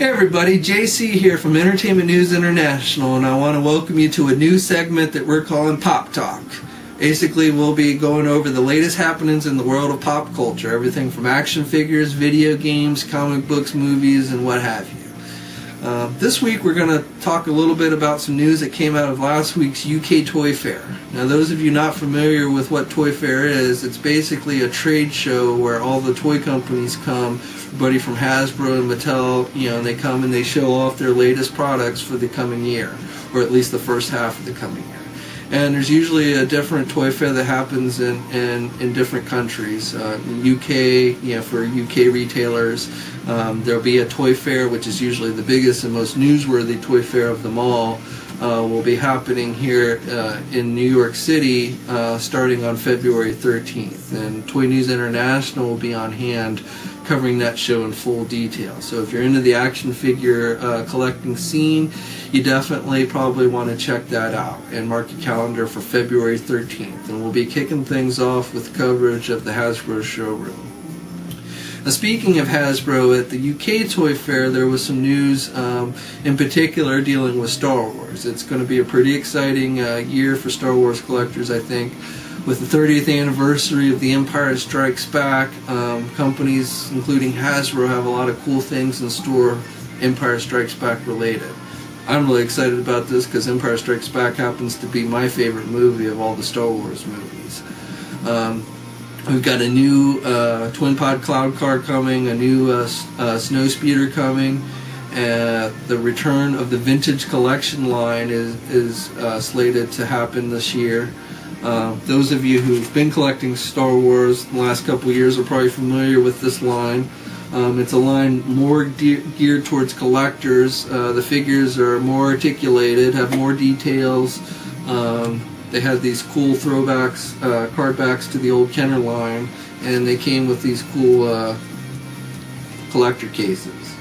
Hey everybody, JC here from Entertainment News International, and I want to welcome you to a new segment that we're calling Pop Talk. Basically, we'll be going over the latest happenings in the world of pop culture, everything from action figures, video games, comic books, movies, and what have you. This week we're going to talk a little bit about some news that came out of last week's UK Toy Fair. Now, those of you not familiar with what Toy Fair is, it's basically a trade show where all the toy companies come, everybody from Hasbro and Mattel, and they come and they show off their latest products for the coming year, or at least the first half of the coming year. And there's usually a different toy fair that happens in different countries. UK, for UK retailers, there'll be a toy fair, which is usually the biggest and most newsworthy toy fair of them all. Will be happening here in New York City starting on February 13th. And Toy News International will be on hand covering that show in full detail. So if you're into the action figure collecting scene, you definitely probably want to check that out and mark your calendar for February 13th. And we'll be kicking things off with coverage of the Hasbro showroom. Now, speaking of Hasbro, at the UK Toy Fair there was some news in particular dealing with Star Wars. It's going to be a pretty exciting year for Star Wars collectors, I think. With the 30th anniversary of The Empire Strikes Back, companies including Hasbro have a lot of cool things in store Empire Strikes Back related. I'm really excited about this because Empire Strikes Back happens to be my favorite movie of all the Star Wars movies. We've got a new twin pod cloud car coming, a new snow speeder coming, the return of the vintage collection line is slated to happen this year. Those of you who've been collecting Star Wars the last couple of years are probably familiar with this line. It's a line more geared towards collectors. The figures are more articulated, have more details. They had these cool throwbacks, card backs to the old Kenner line, and they came with these cool collector cases.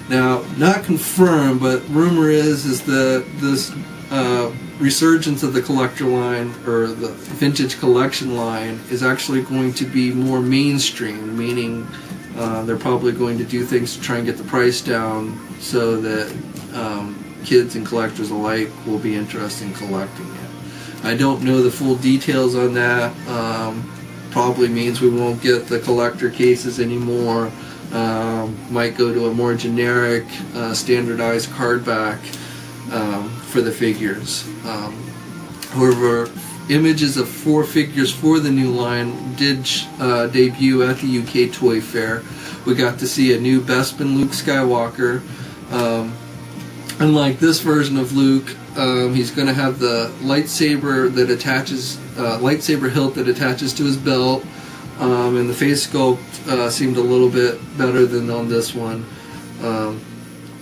Now, not confirmed, but rumor is that this resurgence of the collector line, or the vintage collection line, is actually going to be more mainstream, meaning they're probably going to do things to try and get the price down so that kids and collectors alike will be interested in collecting it. I don't know the full details on that. Probably means we won't get the collector cases anymore. Might go to a more generic, standardized card back for the figures. However, images of 4 figures for the new line did debut at the UK Toy Fair. We got to see a new Bespin Luke Skywalker. Unlike this version of Luke, he's going to have the lightsaber that attaches, lightsaber hilt that attaches to his belt, and the face sculpt seemed a little bit better than on this one.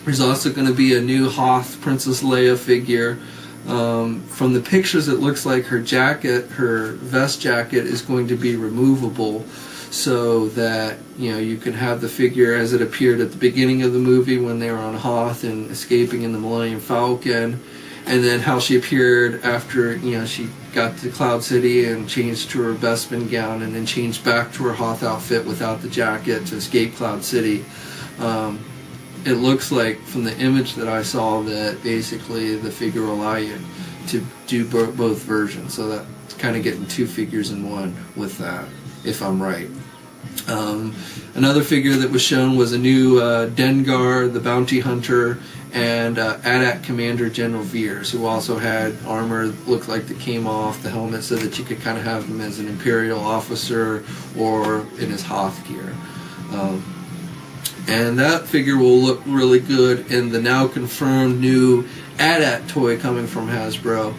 There's also going to be a new Hoth Princess Leia figure. From the pictures, it looks like her jacket, her vest jacket, is going to be removable, so that you can have the figure as it appeared at the beginning of the movie when they were on Hoth and escaping in the Millennium Falcon, and then how she appeared after she got to Cloud City and changed to her Bespin gown, and then changed back to her Hoth outfit without the jacket to escape Cloud City. It looks like from the image that I saw that basically the figure will allow you to do both versions, so that's kind of getting 2 figures in one with that, if I'm right. Another figure that was shown was a new Dengar, the Bounty Hunter, and AT-AT Commander General Veers, who also had armor that looked like that came off the helmet, so that you could kind of have him as an Imperial officer or in his Hoth gear. And that figure will look really good in the now confirmed new AT-AT toy coming from Hasbro.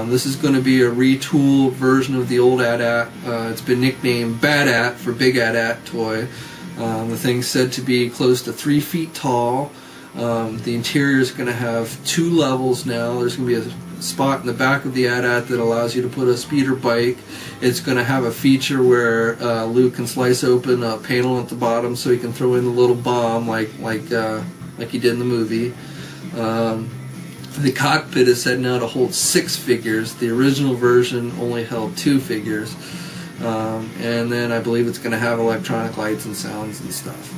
This is going to be a retooled version of the old AT-AT. It's been nicknamed Bad-AT for Big AT-AT toy. The thing's said to be close to 3 feet tall. The interior is going to have 2 levels now. There's going to be a spot in the back of the AT-AT that allows you to put a speeder bike. It's going to have a feature where Luke can slice open a panel at the bottom so he can throw in a little bomb like he did in the movie. The cockpit is set now to hold 6 figures. The original version only held 2 figures. And then I believe it's going to have electronic lights and sounds and stuff.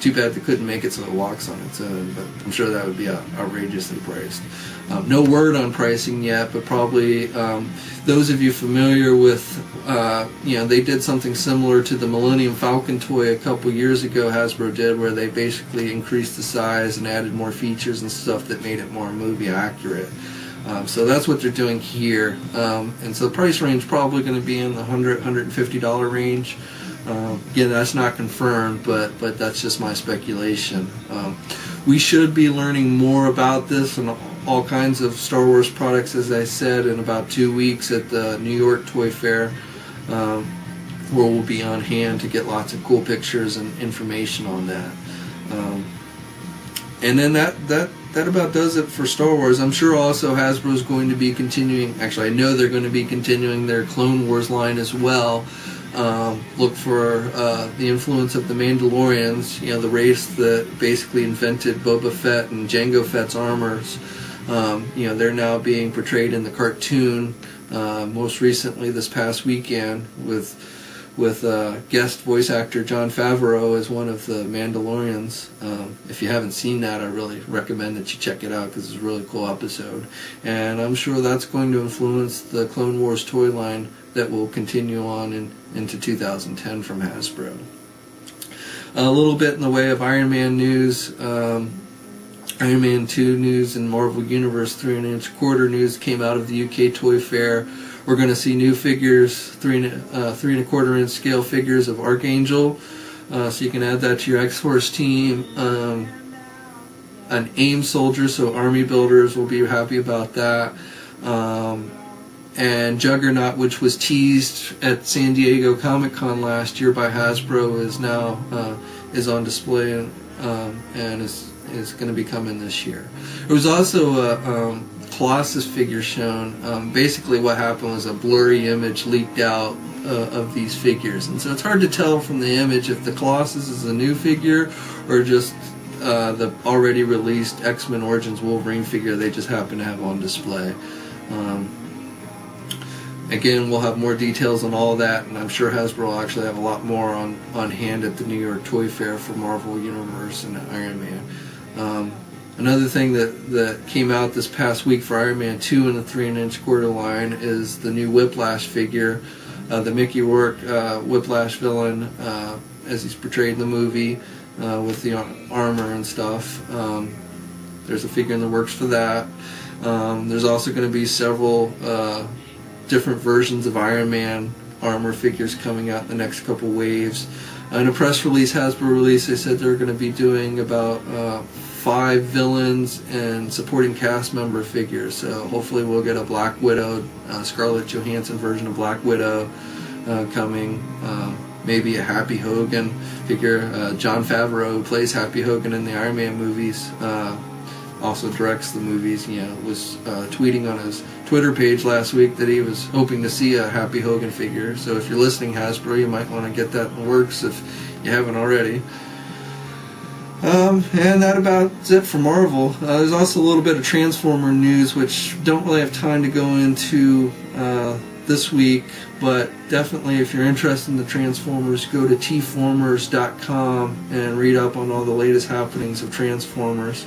Too bad they couldn't make it so it walks on its own, but I'm sure that would be outrageously priced. No word on pricing yet, but probably those of you familiar with, they did something similar to the Millennium Falcon toy a couple years ago, Hasbro did, where they basically increased the size and added more features and stuff that made it more movie accurate. So that's what they're doing here. And so the price range is probably going to be in the $100, $150 range. Again, that's not confirmed, but that's just my speculation. We should be learning more about this and all kinds of Star Wars products, as I said, in about 2 weeks at the New York Toy Fair, where we'll be on hand to get lots of cool pictures and information on that. And then that about does it for Star Wars. I'm sure also Hasbro's going to be continuing, actually I know they're going to be continuing their Clone Wars line as well. Look for the influence of the Mandalorians, the race that basically invented Boba Fett and Jango Fett's armors. They're now being portrayed in the cartoon, most recently this past weekend with guest voice actor Jon Favreau as one of the Mandalorians. If you haven't seen that, I really recommend that you check it out because it's a really cool episode. And I'm sure that's going to influence the Clone Wars toy line that will continue on into 2010 from Hasbro. A little bit in the way of Iron Man news. Iron Man 2 news and Marvel Universe 3.25 news came out of the UK Toy Fair. We're going to see new figures, 3.25 inch scale figures of Archangel, so you can add that to your X-Force team. An AIM soldier, so army builders will be happy about that. And Juggernaut, which was teased at San Diego Comic-Con last year by Hasbro, is now is on display and is going to be coming this year. There was also a Colossus figure shown. Basically what happened was a blurry image leaked out of these figures, and so it's hard to tell from the image if the Colossus is a new figure or just the already released X-Men Origins Wolverine figure they just happen to have on display. Again, we'll have more details on all that, and I'm sure Hasbro will actually have a lot more on hand at the New York Toy Fair for Marvel Universe and Iron Man. Another thing that came out this past week for Iron Man 2 in the 3.25 line is the new Whiplash figure, the Mickey Rourke Whiplash villain as he's portrayed in the movie with the armor and stuff. There's a figure in the works for that. There's also going to be several different versions of Iron Man armor figures coming out in the next couple waves. In a press release, Hasbro release, they said they're going to be doing about 5 villains and supporting cast member figures. So hopefully we'll get a Black Widow, Scarlett Johansson version of Black Widow coming. Maybe a Happy Hogan figure. Jon Favreau, who plays Happy Hogan in the Iron Man movies, also directs the movies, was tweeting on his Twitter page last week that he was hoping to see a Happy Hogan figure. So if you're listening, Hasbro, you might want to get that in the works if you haven't already. And that about it for Marvel. There's also a little bit of Transformer news, which don't really have time to go into this week, but definitely if you're interested in the Transformers, go to tformers.com and read up on all the latest happenings of Transformers.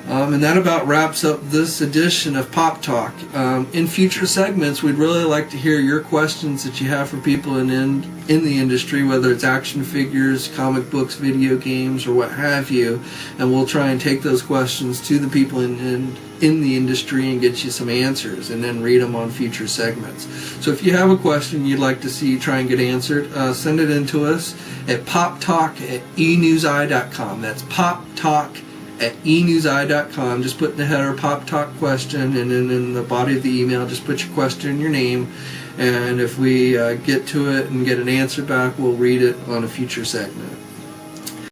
And that about wraps up this edition of Pop Talk. In future segments, we'd really like to hear your questions that you have for people in the industry, whether it's action figures, comic books, video games, or what have you. And we'll try and take those questions to the people in the industry and get you some answers, and then read them on future segments. So if you have a question you'd like to see try and get answered, send it in to us at poptalk@enewseye.com. That's poptalk@enewseye.com. Just put in the header Pop Talk question, and then in the body of the email just put your question and your name, and if we get to it and get an answer back, we'll read it on a future segment.